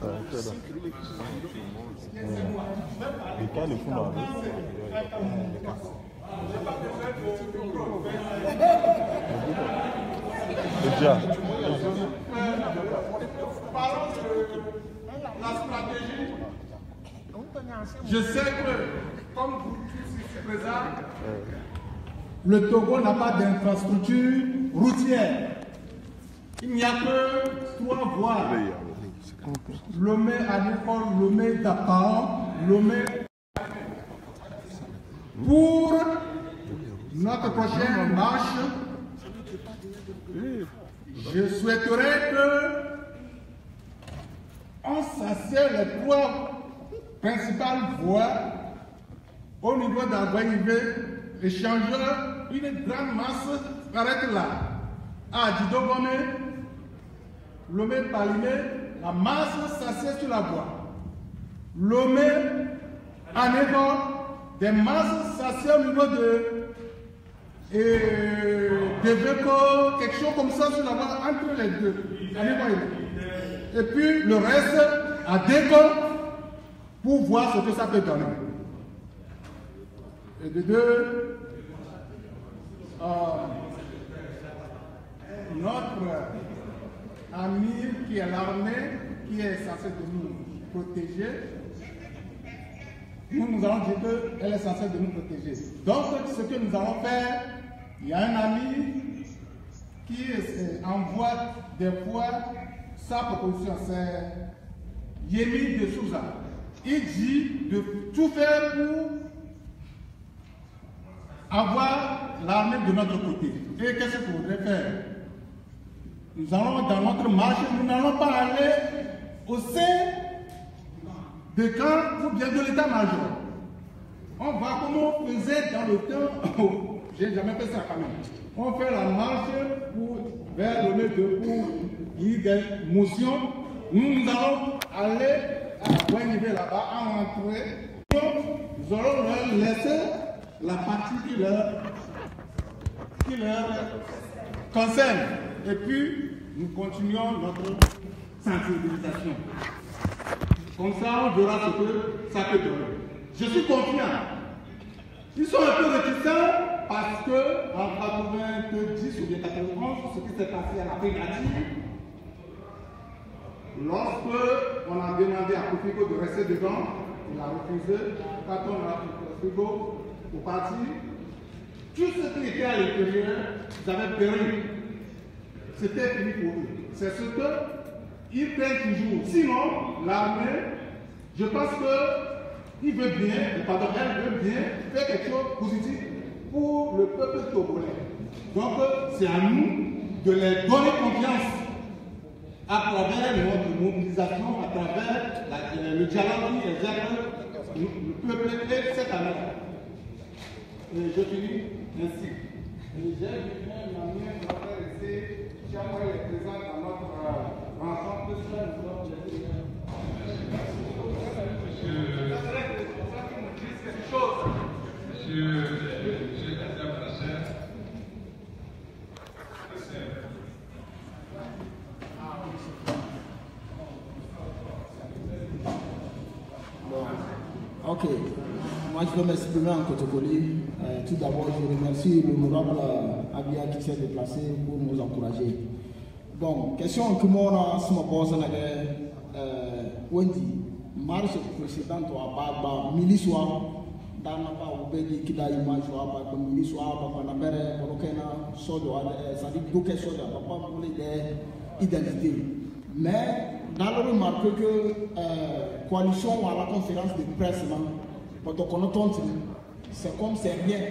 La stratégie, je sais que, comme vous tous ici présents, le Togo n'a pas d'infrastructure routière. Il n'y a que 3 voies. Lomé Anifon, Lomé Dakar, Lomé. Pour notre prochaine marche, je souhaiterais que on s'assied les 3 principales voies au niveau d'Aguaïvé, échangeur, une grande masse s'arrête là. À Didogome, Lomé Palimé, la masse s'assied sur la voie. Lomé, Anégo, des masses s'assied au niveau de Véco, quelque chose comme ça sur la voie entre les deux. Et puis le reste à Déco pour voir ce que ça peut donner. Et de deux, notre ami qui est l'armée, qui est censé de nous protéger, nous allons dire qu'elle est censée de nous protéger. Donc, ce que nous allons faire, il y a un ami qui envoie des fois sa proposition, c'est Yemi de Souza. Il dit de tout faire pour avoir l'armée de notre côté. Et qu'est-ce qu'il faudrait faire? Nous allons dans notre marche, nous n'allons pas aller au sein de camp ou bien de l'état-major. On va comme on faisait dans le temps, j'ai jamais fait ça quand même. On fait la marche vers le lieu pour dire des motions. Nous allons aller à Guagnibé là-bas, à entrer. Nous allons leur laisser la partie qui leur concerne. Et puis, nous continuons notre sensibilisation. Comme ça, on verra ce que ça peut donner. Je suis confiant. Ils sont un peu réticents parce que en 90 ou bien 91, ce qui s'est passé à la primature, lorsque on a demandé à Kofigo de rester dedans, il a refusé. Quand on a Kofigo pour partir, tout ce qui était à l'intérieur, ils avaient péri. C'était fini pour eux. C'est ce qu'ils prennent toujours. Sinon, l'armée, je pense qu'il veut bien, pardon, elle veut bien faire quelque chose de positif pour le peuple togolais. Donc, c'est à nous de les donner confiance à travers notre mobilisation, à travers le dialogue qui exerce le peuple et cette année. Je finis ainsi. J'ai vu un ami qui va rester, chaque fois il est présent dans notre rencontre. Ok, moi je vais m'exprimer en Kotokoli. Tout d'abord, je remercie l'honorable Abia qui s'est déplacé pour nous encourager. Bon, question que moi, je me pose, Wendy, marche précédente à Baba, Miliswa, dans la Baubegi, qui a image, Miliswa, Papa Nabere, Borokena, Sodo, c'est-à-dire Bouquet Soda, Papa pour les identités. Mais, dans le remarque que coalition à la conférence de presse, c'est comme c'est rien.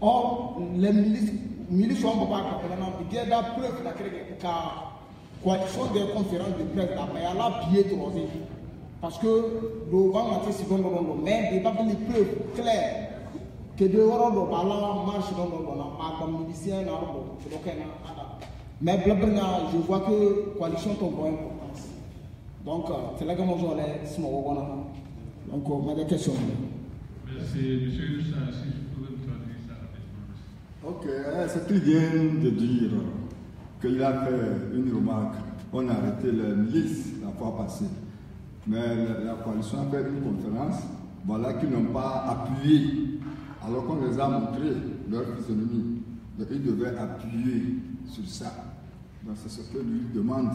Or, les milices sont pas il y a des preuves que la coalition des conférences de presse a la biais de rosé. Parce que le vent a été mais il n'y a pas de preuves claires que de Rolo marche dans le milicien, mais je vois que la coalition tombe en importance. Donc, c'est là que moi je l'ai donc, ma question. Merci, monsieur Hussin, si je pouvais me traduire ça rapidement. Ok, c'est très bien de dire qu'il a fait une remarque. On a arrêté la milice la fois passée. Mais la coalition a fait une conférence, voilà, qu'ils n'ont pas appuyé, alors qu'on les a montré leur physionomie. Donc ils devaient appuyer sur ça. Donc c'est ce que lui demande.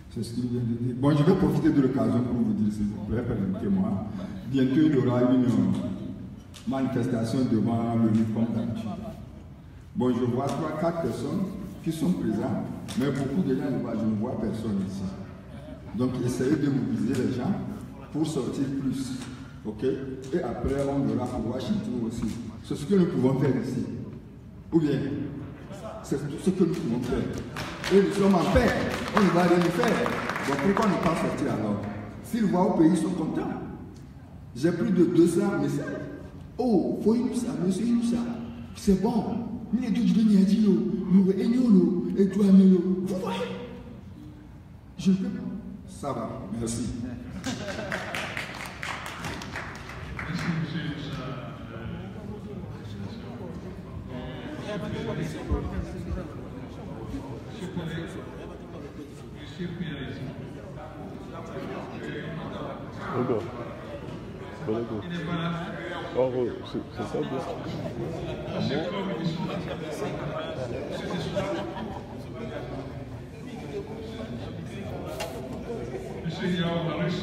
C'est ce qu'il vient de dire. Bon, je vais profiter de l'occasion pour vous dire, s'il vous plaît, permettez-moi. Bientôt, il y aura une manifestation devant le livre comme d'habitude. Bon, je vois 3-4 personnes qui sont présentes, mais beaucoup de gens, je ne vois personne ici. Donc, essayez de mobiliser les gens pour sortir plus. Ok? Et après, on verra pour Washington aussi. C'est ce que nous pouvons faire ici. Ou bien, c'est ce que nous pouvons faire. Et nous sommes en paix. On ne va rien faire. Donc, pourquoi ne pas sortir alors? S'ils voient au pays, ils sont contents. J'ai plus de 200 messages. Oh, faut nous ça, monsieur, nous ça. C'est bon. Vous voyez? Je ne peux pas. Ça va, merci. Merci, monsieur. Monsieur Pierre. Il n'est pas là. Oh, c'est ça, bien. Monsieur Yao Maris.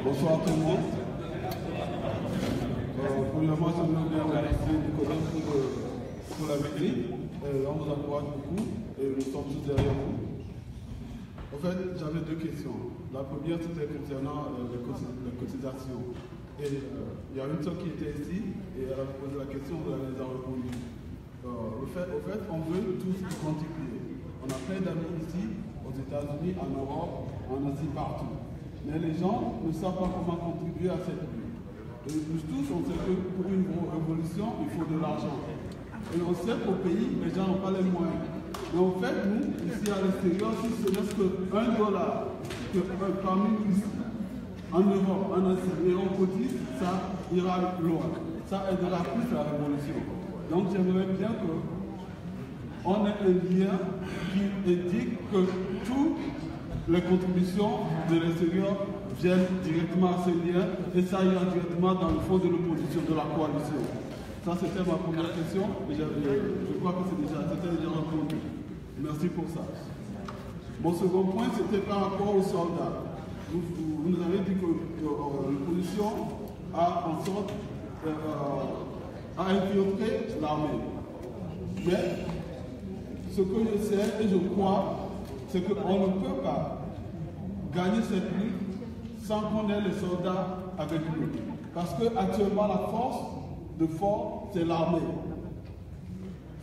Bonsoir tout le monde. Premièrement, je voudrais remercier Nicolas pour la visite. On vous encourage beaucoup et nous sommes tous derrière vous. En fait, j'avais deux questions. La première, c'était concernant les cotisations. Et il y a une soeur qui était ici et elle a posé la question, vous avez déjà répondu. Au fait, on veut tous contribuer. On a plein d'amis ici, aux États-Unis, en Europe, en Asie, partout. Mais les gens ne savent pas comment contribuer à cette lutte. Et nous tous, on sait que pour une révolution, il faut de l'argent. Et on sait qu'au pays, les gens n'ont pas les moyens. Mais en fait, nous, ici à l'extérieur, si ce n'est que $1 que parmi nous ici, en Europe, en Asie, et on cotise, ça ira loin. Ça aidera plus la révolution. Donc j'aimerais bien qu'on ait un lien qui indique que toutes les contributions de l'extérieur viennent directement à ce lien et ça ira directement dans le fond de l'opposition, de la coalition. Ça, c'était ma première question et je crois que c'était déjà répondu. Merci pour ça. Mon second point, c'était par rapport aux soldats. Vous nous avez dit que l'opposition a en sorte à infiltrer l'armée. Mais ce que je sais et je crois, c'est qu'on ne peut pas gagner cette lutte sans qu'on ait les soldats avec nous. Parce qu'actuellement, la force de fort, c'est l'armée.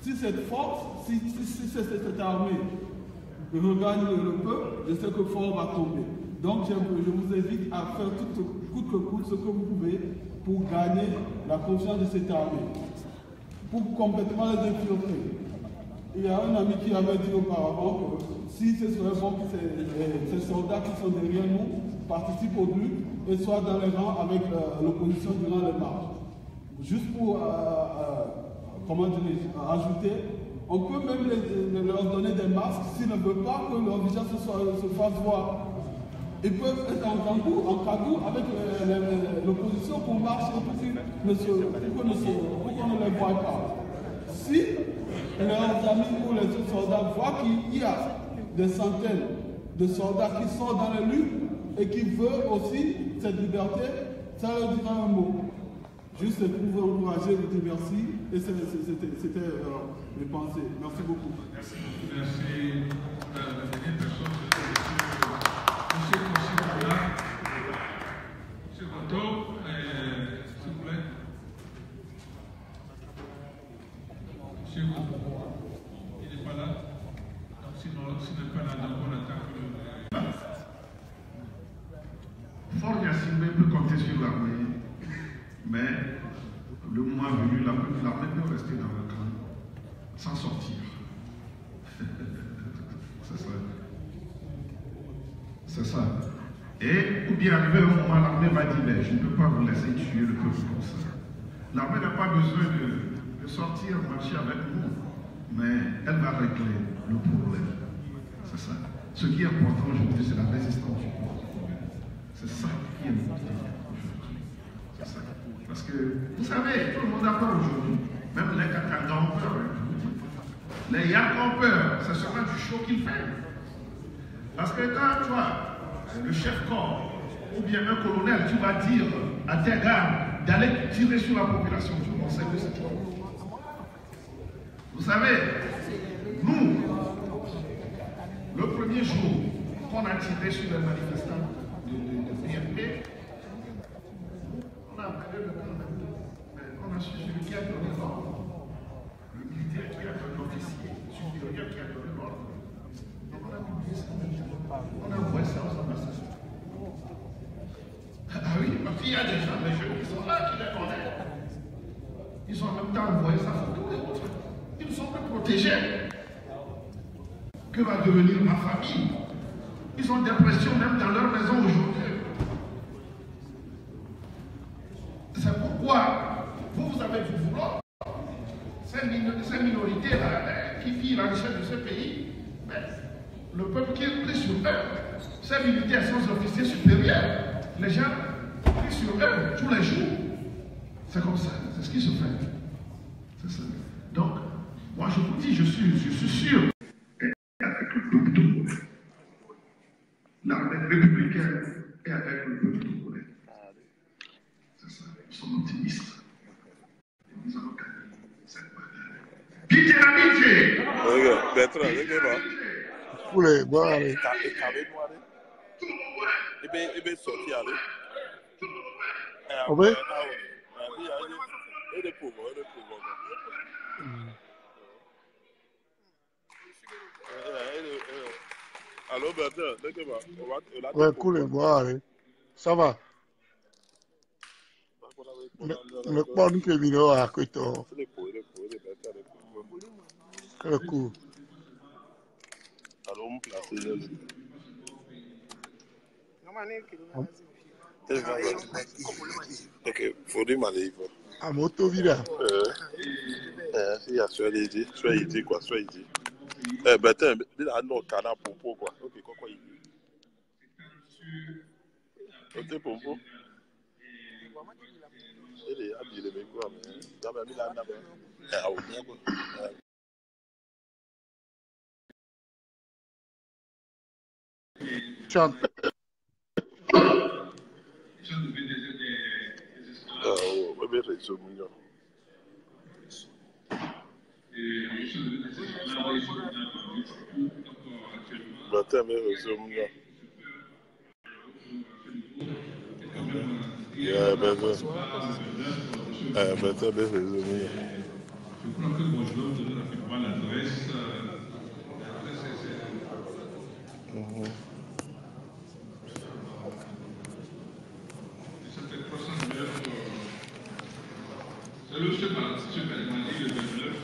Si cette force, si cette armée regagne le peuple, je sais que fort va tomber. Donc je vous invite à faire coûte que coûte ce que vous pouvez pour gagner la confiance de cette armée, pour complètement les infiltrer. Il y a un ami qui avait dit auparavant que si ce serait bon que ces soldats qui sont derrière nous participent aux luttes et soient dans les rangs avec l'opposition durant les marches. Juste pour ajouter, on peut même leur donner des masques s'ils ne veulent pas que leur visage se fasse voir. Ils peuvent être en cagoule avec l'opposition pour marcher pour qu'on ne les voie pas. Si leurs amis ou les autres soldats voient qu'il y a des centaines de soldats qui sont dans les luttes et qui veulent aussi cette liberté, ça leur dira un mot. Juste pour vous encourager, vous dire merci. Et c'était mes pensées. Merci beaucoup. Merci. La dernière personne, monsieur Consigna. Monsieur Gonto, s'il vous plaît. Monsieur Gonto, il n'est pas là. Donc, sinon, s'il n'est pas là, d'abord l'attaque. Fort Yassimbe peut compter sur l'armée. Mais le moment venu, l'armée peut rester dans le camp sans sortir. C'est ça. Et ou bien arrivé un moment, l'armée va dire je ne peux pas vous laisser tuer le peuple comme ça. L'armée n'a pas besoin de sortir, marcher avec nous. mais elle va régler le problème. C'est ça. Ce qui est important aujourd'hui, c'est la résistance du peuple. C'est ça qui est important aujourd'hui. C'est ça. Parce que, vous savez, tout le monde a peur aujourd'hui. Même les Kakandans ont peur. Les Yak ont peur. Ce sera du show qu'il fait. Parce que quand toi, le chef-corps, ou bien un colonel, tu vas dire à tes gars d'aller tirer sur la population, tout le monde sait que c'est toi. Vous savez, nous, le premier jour qu'on a tiré sur les manifestants de PMP, on a appelé le commandant, mais on a su celui qui a donné l'ordre, le militaire qui a donné l'officier supérieur qui a donné l'ordre. Donc on a publié ça, on a envoyé ça aux ambassadeurs. Ah oui, parce qu'il y a des gens, des jeunes qui sont là, qui les connaissent. Ils ont en même temps envoyé sa photo et autres. Ils ne sont pas protégés. Que va devenir ma famille? Ils ont des pressions même dans leur maison aujourd'hui. C'est pourquoi vous avez vu vouloir ces minorités-là qui vivent la richesse de ce pays, mais le peuple qui est pris sur eux, ces militaires sans officiers supérieurs, les gens pris sur eux tous les jours. C'est comme ça, c'est ce qui se fait. C'est ça. Donc, moi je vous dis, je suis sûr, et avec le peuple togolais, l'armée républicaine est avec le peuple togolais. C'est ça, nous sommes optimistes. Et nous allons gagner cette bataille. Pitié l'amitié! Regarde, Bertrand, regarde. Poulet, bon, allez. Il est sorti, allez. Oui. Il est pauvre. Allô, Bertrand, regarde. Ouais, cool, bon, allez. Ça va? Le pont qui est venu à côté. Le coup. Alors, on place le. Ok, faut dire ma livre. À moto vira. Si y a soit il dit quoi, soit il dit. Bertrand, il a non canard pour quoi. Ok, quoi il dit. Ok, pour vous. Il est habillé mais quoi, mais dans ma ville là-bas. Ah oui, quoi. Chante. Oui, mais c'est mignon. Bertrand, mais c'est mignon. Bertrand, mais c'est mignon. Je crois que bon, je dois vous donner rapidement l'adresse. Ça fait 309. C'est le chef Belmadi, le 29.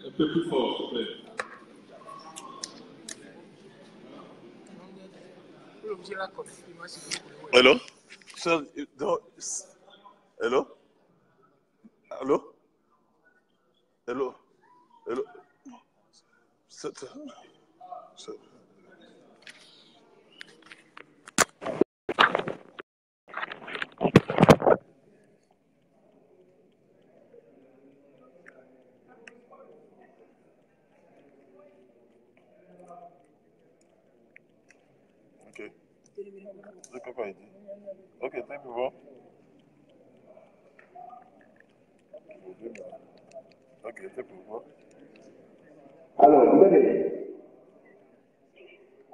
Un peu plus fort, s'il vous plaît. Hello? Hello? Hello? Hello? Hello? Ok. C'est quoi il dit? Ok, c'est bon. Ok, c'est bon. Alors, vous avez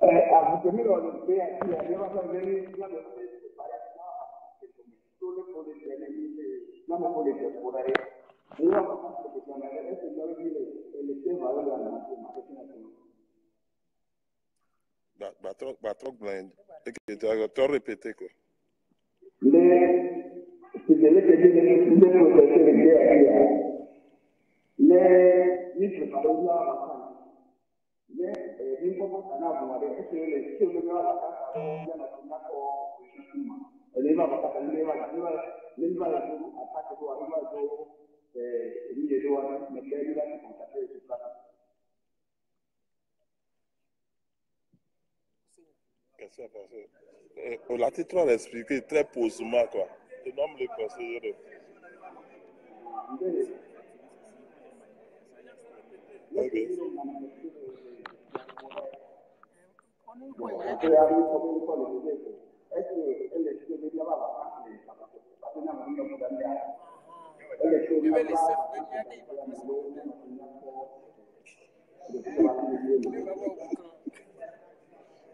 à vous tenir dans le pays, il y a des gens qui ont venir dans le pays, c'est pas tout le monde est venu, non, on peut les faire pour aller. Et là, on va faire des gens, c'est le thème va aller dans la nation. Trop blind. Ok, tu as répété quoi? C'est de les professeurs de guerre. Les ministres par exemple, mais il faut pas qu'on a besoin de les sur le droit à la carte, les va pas les va attaquer pour arriver à les doigts, mais il va contacter sur place. Qu'est-ce qui s'est passé? On l'a trop expliqué très posément quoi. Tu nommes les conseillers. Ok.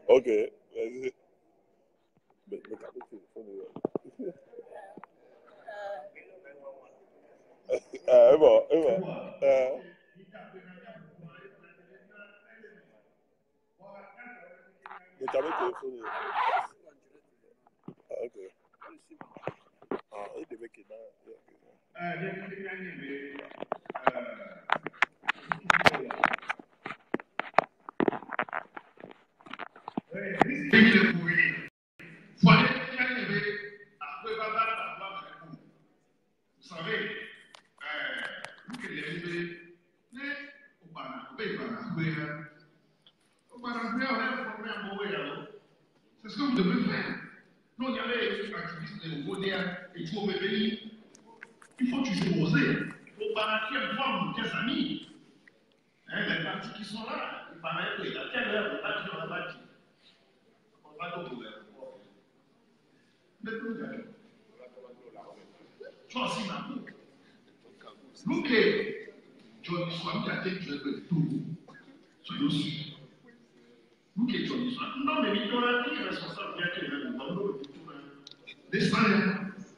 Ok, vas-y. Mais bon. Mais t'avais téléphoné. Ok. Il devait qu'il Vous savez, vous qui l'avez c'est ce que vous devez faire. Nous, il y avait une activiste de Modéa et il faut me venir. Il faut que tu sais oser. Il faut baraquer une femme, tes amis. Les partis qui sont là, il paraît que à quelle heure les partis ont bâti. On va pas tout mais tu as aussi ma boue. Nous qui Johnny Swam qui a été tué de tout, soyons sûrs. Nous qui Johnny Swam, non, mais il y aura qui est responsable bien qu'il y ait un monde de tout. Les 100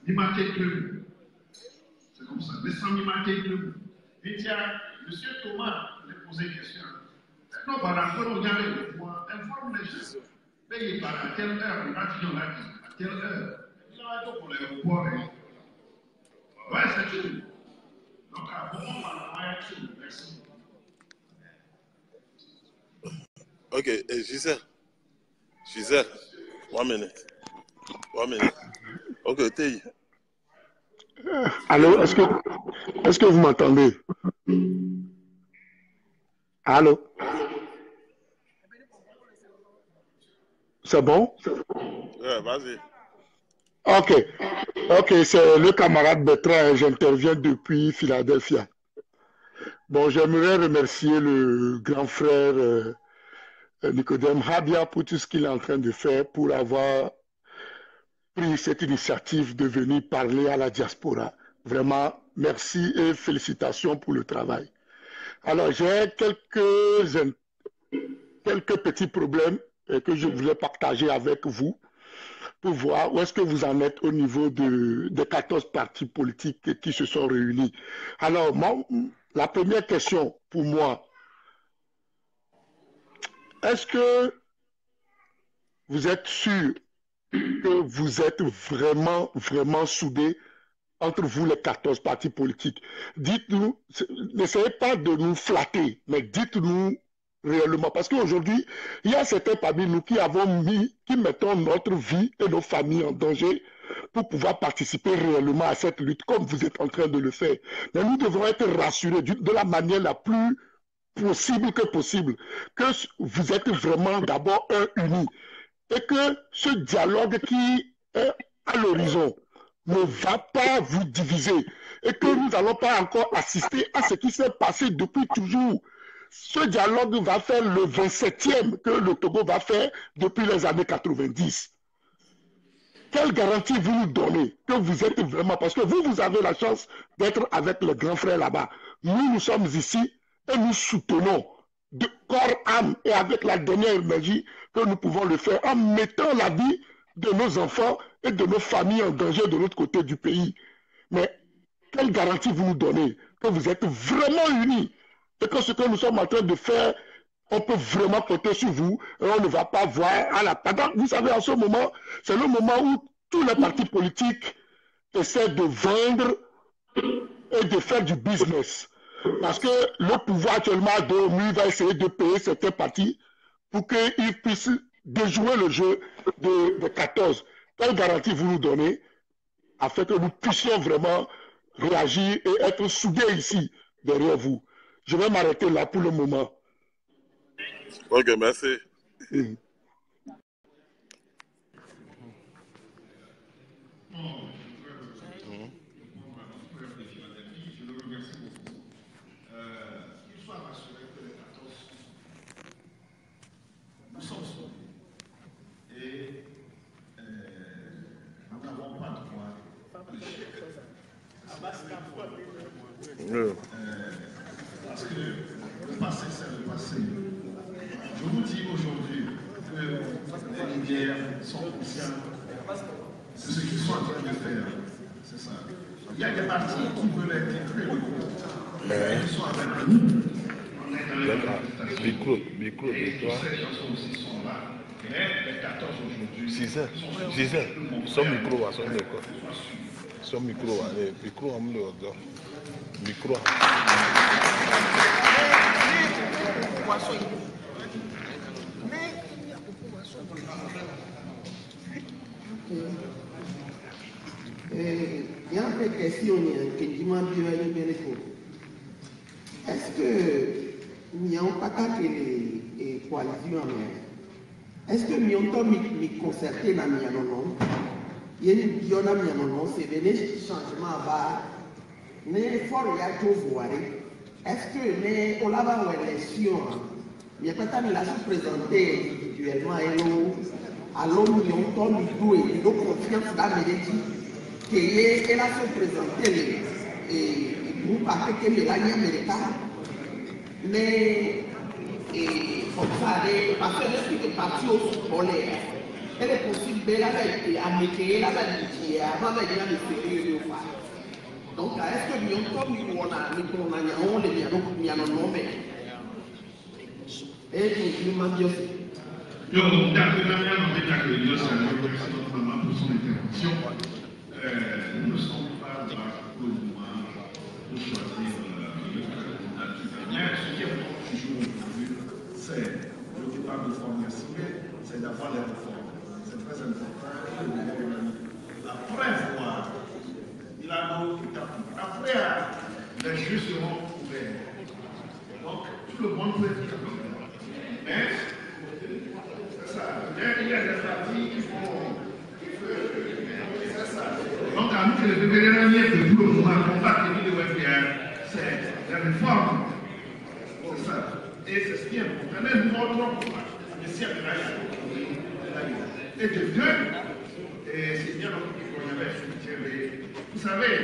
ni marqué que c'est comme ça, les 100 ni marqué que. Et tiens, M. Thomas m'a posé une question. Non, par rapport au gars, informe les gens. Mais par à quelle heure, il va dire à quelle heure. Il va dire pour l'aéroport. Ouais, c'est tout. Donc, à un moment, on va être tout. Merci. Ok, Gisèle, 1 minute. Ok, t'es. Allô, est-ce que vous m'entendez? Allô? C'est bon? Ouais, vas-y. Ok, c'est le camarade Bertrand, j'interviens depuis Philadelphie. Bon, j'aimerais remercier le grand frère Nicodème Habia pour tout ce qu'il est en train de faire, pour avoir pris cette initiative de venir parler à la diaspora. Vraiment, merci et félicitations pour le travail. Alors, j'ai quelques petits problèmes que je voulais partager avec vous pour voir où est-ce que vous en êtes au niveau des 14 partis politiques qui se sont réunis. Alors, la première question pour moi, est-ce que vous êtes sûr que vous êtes vraiment, vraiment soudés entre vous les 14 partis politiques? Dites-nous, n'essayez pas de nous flatter, mais dites-nous réellement, parce qu'aujourd'hui, il y a certains parmi nous qui mettons notre vie et nos familles en danger pour pouvoir participer réellement à cette lutte, comme vous êtes en train de le faire. Mais nous devons être rassurés de la manière la plus possible que vous êtes vraiment d'abord unis et que ce dialogue qui est à l'horizon ne va pas vous diviser et que nous n'allons pas encore assister à ce qui s'est passé depuis toujours. ce dialogue va faire le 27e que le Togo va faire depuis les années 90. Quelle garantie vous nous donnez que vous êtes vraiment... Parce que vous avez la chance d'être avec le grand frère là-bas. Nous sommes ici et nous soutenons de corps, âme et avec la dernière énergie que nous pouvons le faire en mettant la vie de nos enfants et de nos familles en danger de l'autre côté du pays. Mais quelle garantie vous nous donnez que vous êtes vraiment unis et que ce que nous sommes en train de faire, on peut vraiment compter sur vous et on ne va pas voir à la... Vous savez, en ce moment, c'est le moment où tous les partis politiques essaient de vendre et de faire du business. Parce que le pouvoir actuellement lui va essayer de payer certains partis pour qu'ils puissent déjouer le jeu de 14. Quelle garantie vous nous donnez afin que nous puissions vraiment réagir et être soudés ici derrière vous? Je vais m'arrêter là pour le moment. Ok, merci. Nous sommes sauvés et nous n'avons pas de droit d'échec. Parce que le passé, c'est le passé. Je vous dis aujourd'hui que les Nigériens sont conscients de ce qu'ils sont en train de faire. C'est ça. Il y a des partis qui veulent intégrer le groupe. Ils sont avec nous. On est dans les Micro de toi. Ces gens aussi sont là. Mais les 14 aujourd'hui. 6 heures. Son micro, son micro. Son micro, micro, on me le micro. Il y a une question que je demande est-ce que nous n'avons pas que les coalitions est-ce que nous avons concerté dans le non? Il y a une c'est venu changement bas. Mais il faut voir. Est-ce que on a une élection? Il y a peut-être la sous-présentée individuellement à l'homme qui ont et de confiance dans les qu'elle a sous-présenté et vous partez que les l'année américaine. Mais comme ça, parce que l'esprit de parti au scolaire, elle est possible à mettre la validité avant de dire les séries. Donc, est-ce que nous sommes les nous ne sommes pas là pour le moment pour choisir le candidat qui gagne. Ce qui est toujours aujourd'hui, c'est le débat de formation, c'est d'avoir les réformes. C'est très important. Après voir, il a beaucoup après, les jeux seront ouverts. Donc, tout le monde peut être candidat. Mais, c'est ça. Il y a des partis qui font. Donc, à nous que les vétérinaires de tout le monde combattent les WFR, c'est la réforme. C'est ça. Et c'est ce qui est important. Même notre combat, le ciel de la et de deux, et c'est bien qu'on avait soutenu. Vous savez,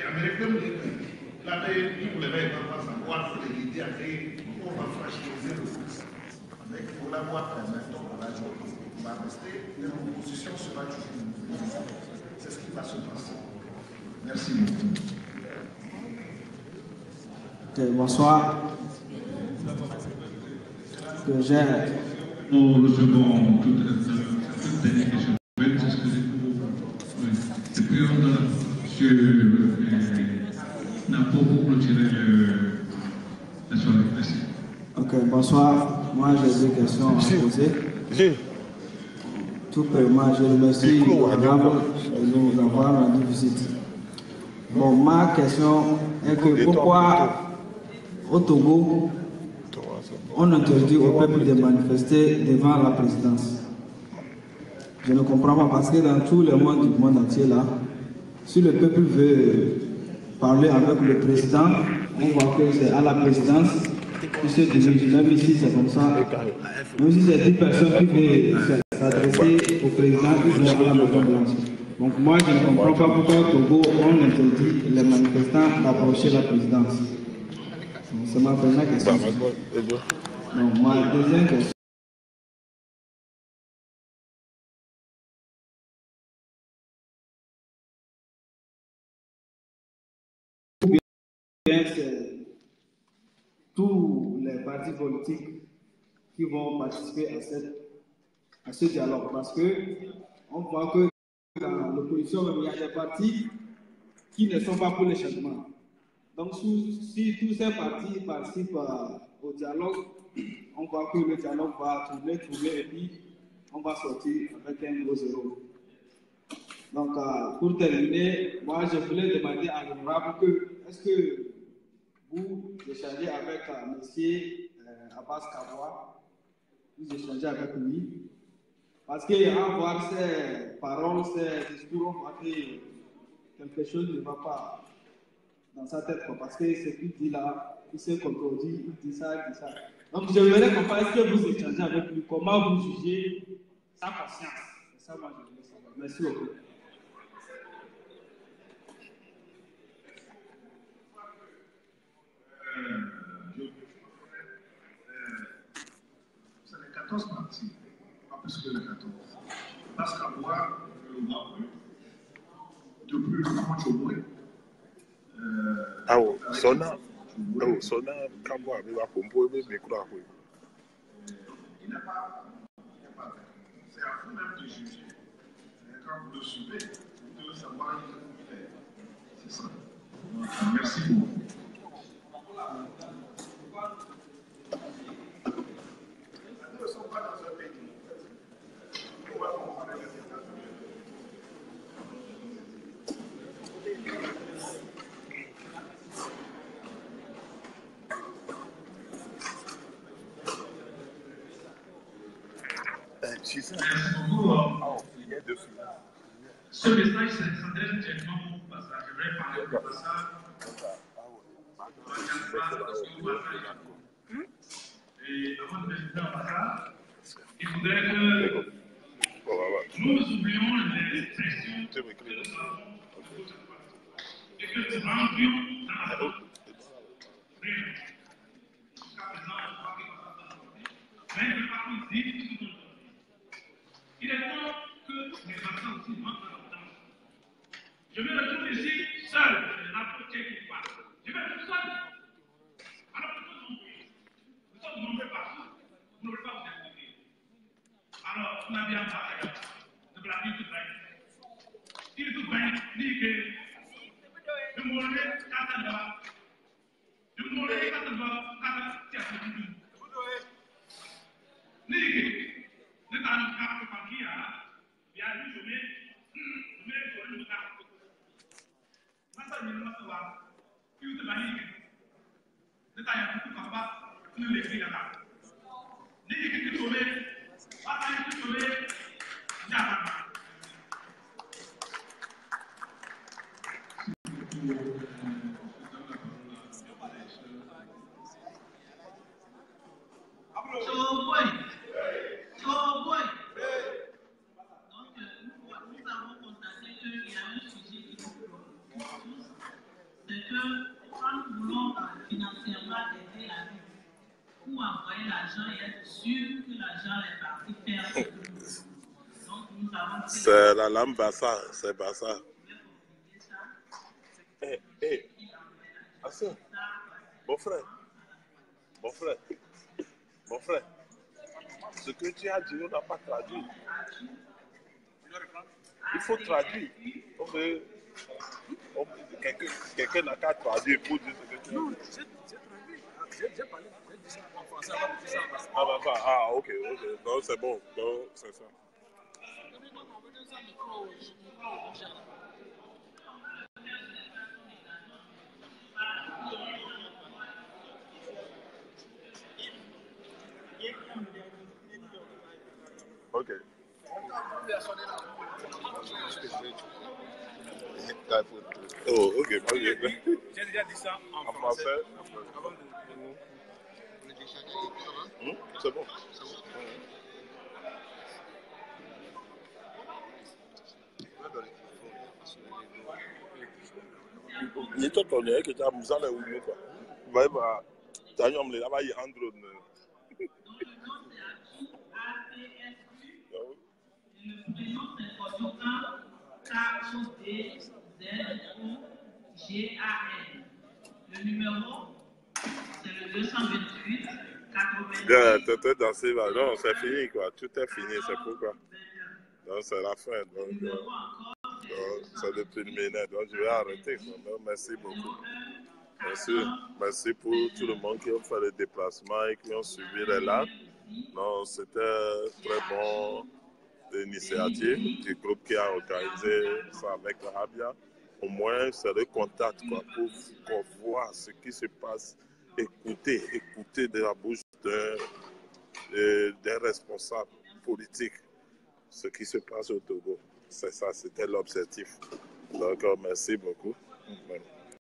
Américains, la veille, ils ne voulaient pas savoir pour les idées à créer, on va fragiliser le fils. Mais pour l'avoir permis, on va rester, et l'opposition sera toujours une opposition. C'est ce qui va se passer. Merci beaucoup. Okay, bonsoir. Nous recevons toutes les questions. Et puis on a M. Napo pour clôturer la soirée. Merci. Ok, bonsoir. Moi j'ai deux questions à poser. Tout premièrement, je remercie de nous avoir rendu visite. Bon, ma question est que pourquoi au Togo on interdit au peuple de manifester devant la présidence? Je ne comprends pas parce que dans tout le monde du monde entier là, si le peuple veut parler avec le président, on voit que c'est à la présidence qui se dirigent. Même ici, c'est comme ça. Même si c'est 10 personnes qui veulent s'adresser au président, ils vont à la Maison Blanche. Donc moi, je ne comprends pas pourquoi au Togo, on interdit les manifestants d'approcher la présidence. C'est ma première question. Donc ma deuxième question. C'est tous les partis politiques qui vont participer à ce dialogue, parce que on voit que dans l'opposition, il y a des partis qui ne sont pas pour les changements. Donc si tous ces partis participent au dialogue, on voit que le dialogue va tourner et puis on va sortir avec un gros zéro. Donc pour terminer, moi je voulais demander à l'honorable que est-ce que vous échangez avec M. Abbas Kaboua, vous échangez avec lui, parce qu'à voir ses paroles, ses discours, on voit que quelque chose ne va pas dans sa tête, parce que ce qu'il dit là, il se contredit, il dit ça, il dit ça. Donc j'aimerais comprendre, est-ce que vous échangez avec lui, comment vous jugez sa conscience? C'est ça, moi je voulais savoir. Merci beaucoup. C'est les 14 parties, pas plus que les 14. Parce qu'à voir, depuis le moment où Sona Kambo arrive à composer mes micros. Il n'est pas. C'est à vous-même de juger. Quand vous le suivez, vous devez savoir ce que vous faites. C'est ça. Merci beaucoup. Nous ne sommes pas dans un pays. Nous allons comparer les États-Unis. Ce message s'adresse directement au passage. Je vais parler au passage. Et avant de me au passage, il faudrait que nous oublions les pressions que nous avons et que nous rentrions dans la route. Jusqu'à présent, je crois qu'il va pas sortir. Mais je ne vais pas dire tout le monde. Il est temps que les enfants aussi rentrent dans la danse. Je vais retourner ici seul, n'importe qui parle. Je vais être seul. Alors que nous sommes nombreux partout. Vous ne voulez pas vous expliquer. Alors, vous n'avez pas de blaguer tout ça. Il est tout bien, dit que je me mourrai quand ça va. Je me mourrai quand ça va, quand ça va. Dit que ne t'en pas pas qui a, il y a une journée, je mets sur le cas. Masa ni masa wa, il te bani que ne t'en a pas pas, ne l'écrit là-bas. Dit que tu tombes, pas que tu tombes, n'a pas. C'est que quand nous voulons financièrement aider la vie, ou envoyer l'argent et être sûr que l'argent est parti faire ce que nous voulons. Donc nous avons fait. C'est la lambassa, c'est pas ça. Assez. Mon frère, ce que tu as dit, on n'a pas traduit. Il faut traduire. Quelqu'un n'a qu'à traduire pour dire ce que tu as dit. Non, j'ai parlé, j'ai dit ça en français, avant de dire ça en français. Ah, ok, non, c'est bon, non, c'est ça. Ok. Oh, ok. J'ai déjà dit ça en français. C'est bon. Ni to to ne ke ta musa le wu quoi. Vai ba ta nyom le aba yi andro ne. Le prénom c'est Kotoka K-O-D-Z-O-G-A-N. Le numéro c'est le 228 80. T'étais dansé là. Non, c'est fini quoi. Tout est fini, c'est pourquoi. Donc c'est la fin. Donc c'est depuis le minute. Donc je vais arrêter. Donc, merci beaucoup. Merci pour tout le monde qui a fait le déplacement et qui ont suivi les lives. Donc c'était très bon l'initiative du groupe qui a organisé ça avec Rabia. Au moins c'est le contact quoi, pour voir ce qui se passe, écouter de la bouche des responsables politiques ce qui se passe au Togo. C'est ça, c'était l'objectif. Donc merci beaucoup.